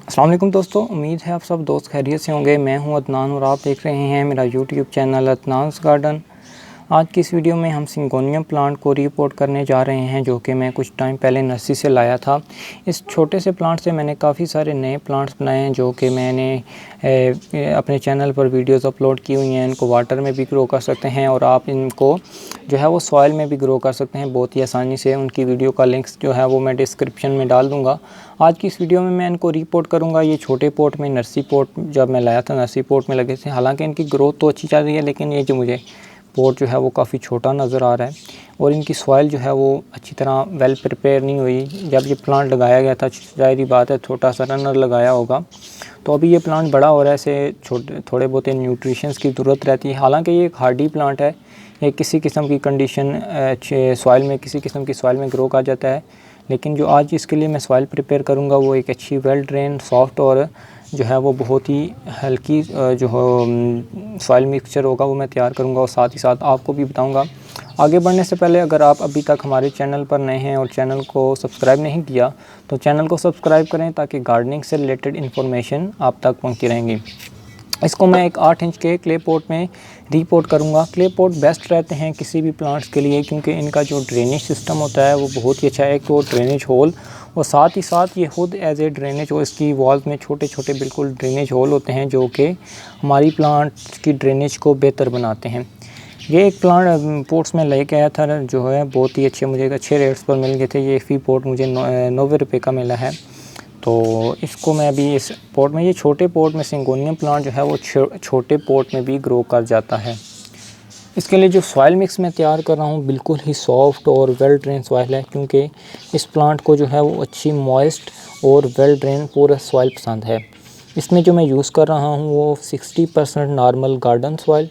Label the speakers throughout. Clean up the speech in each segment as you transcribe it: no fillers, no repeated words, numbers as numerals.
Speaker 1: अस्सलाम वालेकुम दोस्तों, उम्मीद है आप सब दोस्त खैरियत से होंगे। मैं हूं अदनान और आप देख रहे हैं मेरा यूट्यूब चैनल अदनान्स गार्डन। आज की इस वीडियो में हम सिंगोनियम प्लांट को रीपोर्ट करने जा रहे हैं, जो कि मैं कुछ टाइम पहले नर्सरी से लाया था। इस छोटे से प्लांट से मैंने काफ़ी सारे नए प्लांट्स बनाए हैं, जो कि मैंने अपने चैनल पर वीडियोस अपलोड की हुई हैं। इनको वाटर में भी ग्रो कर सकते हैं और आप इनको जो है वो सॉइल में भी ग्रो कर सकते हैं बहुत ही आसानी से। उनकी वीडियो का लिंक्स जो है वो मैं डिस्क्रिप्शन में डाल दूँगा। आज की इस वीडियो में मैं इनको रीपोर्ट करूँगा। ये छोटे पॉट में नर्सरी पॉट जब मैं लाया था नर्सरी पॉट में लगे थे। हालांकि इनकी ग्रोथ तो अच्छी चल रही है, लेकिन ये जो मुझे पॉट जो है वो काफ़ी छोटा नज़र आ रहा है और इनकी सॉइल जो है वो अच्छी तरह वेल प्रिपेयर नहीं हुई। जब ये प्लांट लगाया गया था, ज़ाहिर बात है छोटा सा रनर लगाया होगा, तो अभी ये प्लांट बड़ा हो रहा है। इसे थोड़े बहुत न्यूट्रिशंस की ज़रूरत रहती है। हालांकि ये एक हार्डी प्लांट है, ये किसी किस्म की कंडीशन अच्छे सॉइल में, किसी किस्म की सॉइल में ग्रो कर जाता है। लेकिन जो आज इसके लिए मैं सॉइल प्रिपेयर करूँगा वो एक अच्छी वेल ड्रेन, सॉफ्ट और जो है वो बहुत ही हल्की जो सॉइल मिक्सचर होगा वो मैं तैयार करूँगा और साथ ही साथ आपको भी बताऊँगा। आगे बढ़ने से पहले अगर आप अभी तक हमारे चैनल पर नए हैं और चैनल को सब्सक्राइब नहीं किया तो चैनल को सब्सक्राइब करें, ताकि गार्डनिंग से रिलेटेड इन्फॉर्मेशन आप तक पहुँचती रहेंगी। इसको मैं एक 8 इंच के क्ले पॉट में रीपोर्ट करूँगा। क्ले पॉट बेस्ट रहते हैं किसी भी प्लांट्स के लिए, क्योंकि इनका जो ड्रेनेज सिस्टम होता है वो बहुत ही अच्छा है। एक तो ड्रेनेज होल, और साथ ही साथ ये खुद एज ए ड्रेनेज, और इसकी वॉल्स में छोटे छोटे बिल्कुल ड्रेनेज होल होते हैं, जो कि हमारी प्लांट्स की ड्रेनेज को बेहतर बनाते हैं। ये एक प्लांट पोट्स में लेके आया था, जो है बहुत ही अच्छे, मुझे अच्छे रेट्स पर मिल गए थे। ये फी पॉट मुझे 90 रुपये का मिला है। तो इसको मैं अभी इस पॉट में, ये छोटे पॉट में सिंगोनियम प्लांट जो है वो छोटे पॉट में भी ग्रो कर जाता है। इसके लिए जो सॉइल मिक्स मैं तैयार कर रहा हूँ बिल्कुल ही सॉफ्ट और वेल ड्रेन सॉइल है, क्योंकि इस प्लांट को जो है वो अच्छी मॉइस्ट और वेल ड्रेन पूरा सॉइल पसंद है। इसमें जो मैं यूज़ कर रहा हूँ वो 60% नॉर्मल गार्डन सॉइल,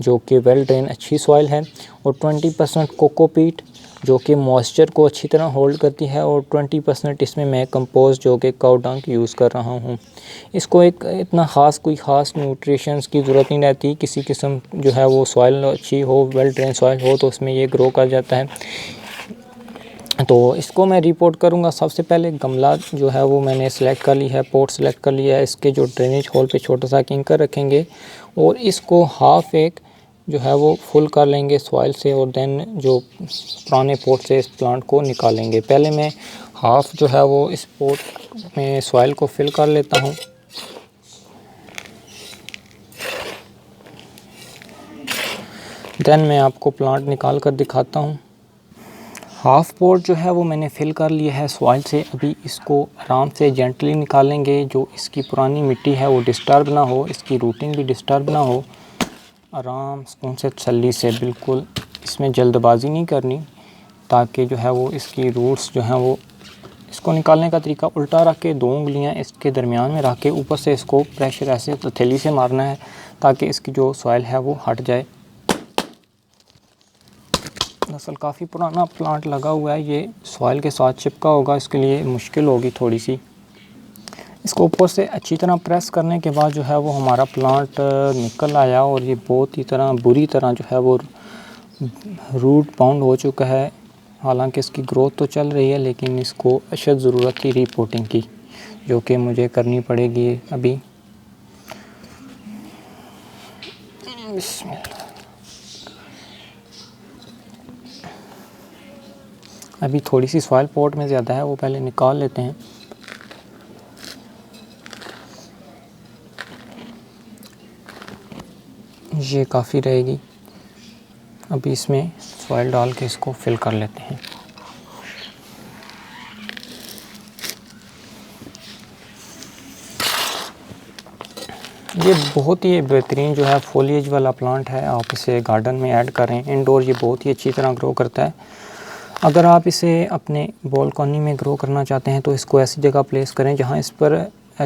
Speaker 1: जो कि वेल ड्रेन अच्छी सॉइल है, और 20% कोकोपीट, जो कि मॉइस्चर को अच्छी तरह होल्ड करती है, और 20% इसमें मैं कंपोस्ट, जो कि काउ डंग यूज़ कर रहा हूँ। इसको एक इतना कोई ख़ास न्यूट्रिशंस की ज़रूरत नहीं रहती। किसी किस्म जो है वो सॉइल अच्छी हो, वेल ड्रेन सॉइल हो, तो उसमें ये ग्रो कर जाता है। तो इसको मैं रिपोर्ट करूँगा। सबसे पहले गमला जो है वो मैंने सेलेक्ट कर ली है, पॉट सेलेक्ट कर लिया है। इसके जो ड्रेनेज होल पे छोटा सा किंकर रखेंगे और इसको हाफ एक जो है वो फुल कर लेंगे सॉइल से, और देन जो पुराने पॉट से इस प्लांट को निकालेंगे। पहले मैं हाफ जो है वो इस पॉट में सॉइल को फिल कर लेता हूँ। देन मैं आपको प्लांट निकाल कर दिखाता हूँ। हाफ पॉट जो है वो मैंने फिल कर लिया है सॉइल से। अभी इसको आराम से जेंटली निकालेंगे, जो इसकी पुरानी मिट्टी है वो डिस्टर्ब ना हो, इसकी रूटिंग भी डिस्टर्ब ना हो। आराम सुकून से छल्ली से, बिल्कुल इसमें जल्दबाजी नहीं करनी, ताकि जो है वो इसकी रूट्स जो हैं वो, इसको निकालने का तरीका उल्टा रख के 2 उंगलियां इसके दरमियान में रख के ऊपर से इसको प्रेशर ऐसे हथेली से मारना है, ताकि इसकी जो सॉइल है वो हट जाए। दरअसल काफ़ी पुराना प्लांट लगा हुआ है, ये सॉइल के साथ चिपका होगा, इसके लिए मुश्किल होगी थोड़ी सी। इसको ऊपर से अच्छी तरह प्रेस करने के बाद जो है वो हमारा प्लांट निकल आया, और ये बहुत ही बुरी तरह जो है वो रूट बाउंड हो चुका है। हालांकि इसकी ग्रोथ तो चल रही है, लेकिन इसको अशद ज़रूरत थी रिपोर्टिंग की, जो कि मुझे करनी पड़ेगी अभी। अभी थोड़ी सी सॉइल पॉट में ज़्यादा है, वो पहले निकाल लेते हैं। ये काफ़ी रहेगी। अभी इसमें सॉइल डाल के इसको फिल कर लेते हैं। ये बहुत ही बेहतरीन जो है फोलिएज वाला प्लांट है, आप इसे गार्डन में ऐड करें। इंडोर ये बहुत ही अच्छी तरह ग्रो करता है। अगर आप इसे अपने बालकनी में ग्रो करना चाहते हैं तो इसको ऐसी जगह प्लेस करें जहां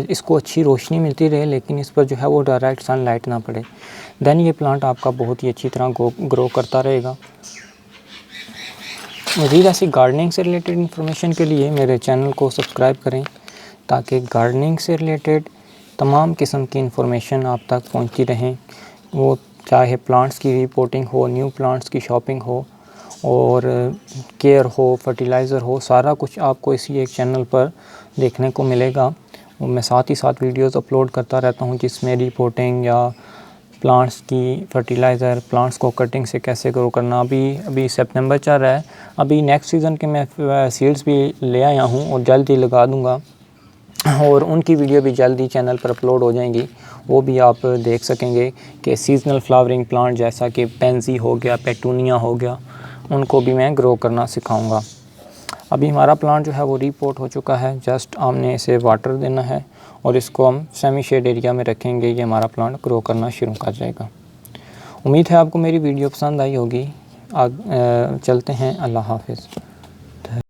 Speaker 1: इसको अच्छी रोशनी मिलती रहे, लेकिन इस पर जो है वो डायरेक्ट सनलाइट ना पड़े। देन ये प्लांट आपका बहुत ही अच्छी तरह ग्रो करता रहेगा। मज़ीद ऐसी गार्डनिंग से रिलेटेड इन्फॉर्मेशन के लिए मेरे चैनल को सब्सक्राइब करें, ताकि गार्डनिंग से रिलेटेड तमाम किस्म की इन्फॉर्मेशन आप तक पहुंचती रहें। वो चाहे प्लांट्स की रिपोर्टिंग हो, न्यू प्लांट्स की शॉपिंग हो, और केयर हो, फर्टिलाइज़र हो, सारा कुछ आपको इसी एक चैनल पर देखने को मिलेगा। मैं साथ ही साथ वीडियोस अपलोड करता रहता हूँ जिसमें रिपोर्टिंग या प्लांट्स की फर्टिलाइज़र, प्लांट्स को कटिंग से कैसे ग्रो करना। अभी सितंबर चल रहा है, अभी नेक्स्ट सीज़न के मैं सीड्स भी ले आया हूँ और जल्द ही लगा दूँगा और उनकी वीडियो भी जल्दी चैनल पर अपलोड हो जाएंगी, वो भी आप देख सकेंगे कि सीजनल फ्लावरिंग प्लांट जैसा कि पेंसी हो गया, पेटूनिया हो गया, उनको भी मैं ग्रो करना सिखाऊंगा। अभी हमारा प्लांट जो है वो रीपोर्ट हो चुका है, जस्ट हमने इसे वाटर देना है और इसको हम सेमी शेड एरिया में रखेंगे, ये हमारा प्लांट ग्रो करना शुरू कर जाएगा। उम्मीद है आपको मेरी वीडियो पसंद आई होगी। चलते हैं, अल्लाह हाफिज़।